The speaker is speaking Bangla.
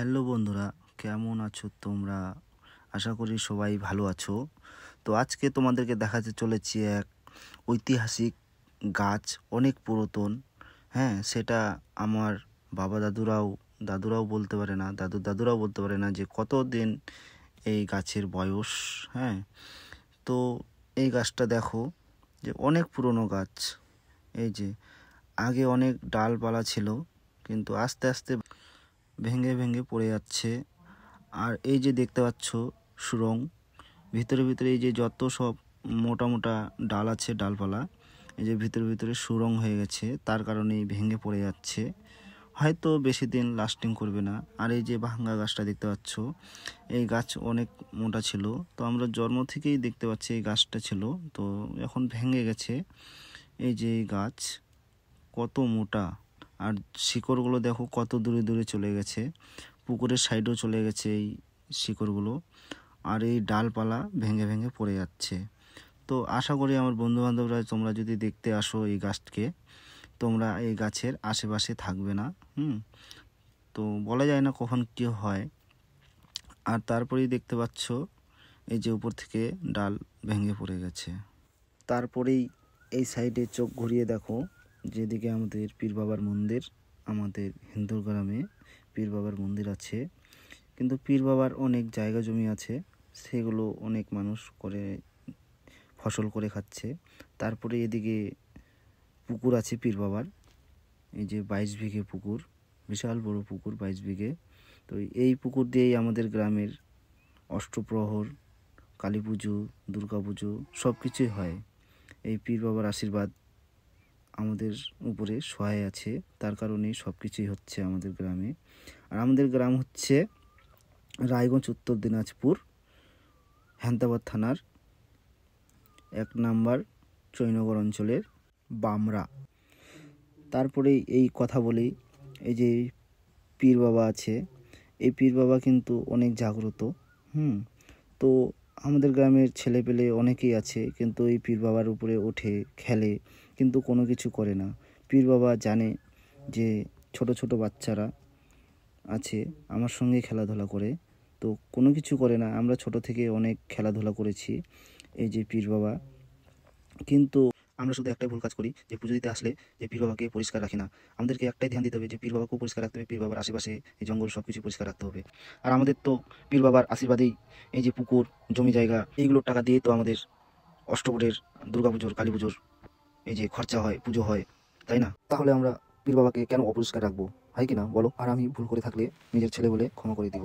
হ্যালো বন্ধুরা, কেমন আছো তোমরা? আশা করি সবাই ভালো আছো। তো আজকে তোমাদেরকে দেখাতে চলেছি এক ঐতিহাসিক গাছ, অনেক পুরাতন। হ্যাঁ, সেটা আমার বাবা দাদুরাও বলতে পারে না, দাদুরাও বলতে পারে না যে কত দিন এই গাছের বয়স। হ্যাঁ, তো এই গাছটা দেখো যে অনেক পুরনো গাছ। এই যে আগে অনেক ডালপালা ছিল, কিন্তু আস্তে আস্তে ভেঙে ভেঙে পড়ে যাচ্ছে। আর এই যে দেখতে পাচ্ছ সুড়ঙ্গ, ভিতরে ভিতরে এই যে যত সব মোটা মোটা ডাল আছে, ডালপালা, এই যে ভিতরে ভিতরে সুড়ঙ্গ হয়ে গেছে, তার কারণেই ভেঙে পড়ে যাচ্ছে। হয়তো বেশি দিন লাস্টিং করবে না। আর এই যে ভাঙ্গা গাছটা দেখতে পাচ্ছ, এই গাছ অনেক মোটা ছিল, তো আমরা জন্ম থেকেই দেখতে পাচ্ছি এই গাছটা ছিল, তো এখন ভেঙে গেছে। এই যে এই গাছ কত মোটা, আর শিকড়গুলো দেখো কত দূরে দূরে চলে গেছে, পুকুরের সাইডেও চলে গেছে এই শিকড়গুলো। আর এই ডালপালা ভেঙে ভেঙে পড়ে যাচ্ছে। তো আশা করি আমার বন্ধুবান্ধবরা, তোমরা যদি দেখতে আসো এই গাছকে, তোমরা এই গাছের আশেপাশে থাকবে না। তো বলা যায় না কখন কী হয়। আর তারপরেই দেখতে পাচ্ছ এই যে উপর থেকে ডাল ভেঙে পড়ে গেছে। তারপরেই এই সাইডে চোখ ঘুরিয়ে দেখো, যেদিকে আমাদের পীর বাবার মন্দির, আমাদের হিন্দু গ্রামে পীর বাবার মন্দির আছে, কিন্তু পীর বাবার অনেক জায়গা জমি আছে, সেগুলো অনেক মানুষ করে ফসল করে খাচ্ছে। তারপরে এদিকে পুকুর আছে পীর বাবার, এই যে 22 বিঘে পুকুর, বিশাল বড় পুকুর, 22 বিঘে। তো এই পুকুর দিয়েই আমাদের গ্রামের অষ্টপ্রহর, কালী পুজো, দুর্গা পুজো সব কিছুই হয়। এই পীর বাবার আশীর্বাদ আমাদের উপরে সহায় আছে, তার কারণেই সব কিছুই হচ্ছে আমাদের গ্রামে। আর আমাদের গ্রাম হচ্ছে রায়গঞ্জ, উত্তর দিনাজপুর, হেমতাবাদ থানার 1 নম্বর চৈনগর অঞ্চলের বামরা। তারপরে এই কথা বলি, এই যে পীর বাবা আছে, এই পীর বাবা কিন্তু অনেক জাগ্রত। তো আমাদের গ্রামের ছেলেপেলে অনেকেই আছে, কিন্তু এই পীর বাবার উপরে ওঠে, খেলে, কিন্তু কোনো কিছু করে না। পীর বাবা জানে যে ছোট ছোট বাচ্চারা আছে আমার সঙ্গে খেলাধুলা করে, তো কোনো কিছু করে না। আমরা ছোট থেকে অনেক খেলাধুলা করেছি এই যে পীর বাবা, কিন্তু আমরা শুধু একটাই ভুল কাজ করি, যে পুজো দিতে আসলে যে পীর বাবাকে পরিষ্কার রাখি না। আমাদেরকে একটাই ধ্যান দিতে হবে যে পীর বাবাকেও পরিষ্কার রাখতে হবে, পীর বাবার আশেপাশে এই জঙ্গল সব কিছু পরিষ্কার রাখতে হবে। আর আমাদের তো পীর বাবার আশীর্বাদেই এই যে পুকুর, জমি জায়গা, এইগুলোর টাকা দিয়ে তো আমাদের অষ্টপ্রহরের, দুর্গাপুজোর, কালী পুজোর এই যে খরচা হয়, পুজো হয়, তাই না? তাহলে আমরা পীর বাবাকে কেন অপরিষ্কার রাখবো? হয় কি না বলো? আর আমি ভুল করে থাকলে নিজের ছেলে বলে ক্ষমা করে দিব।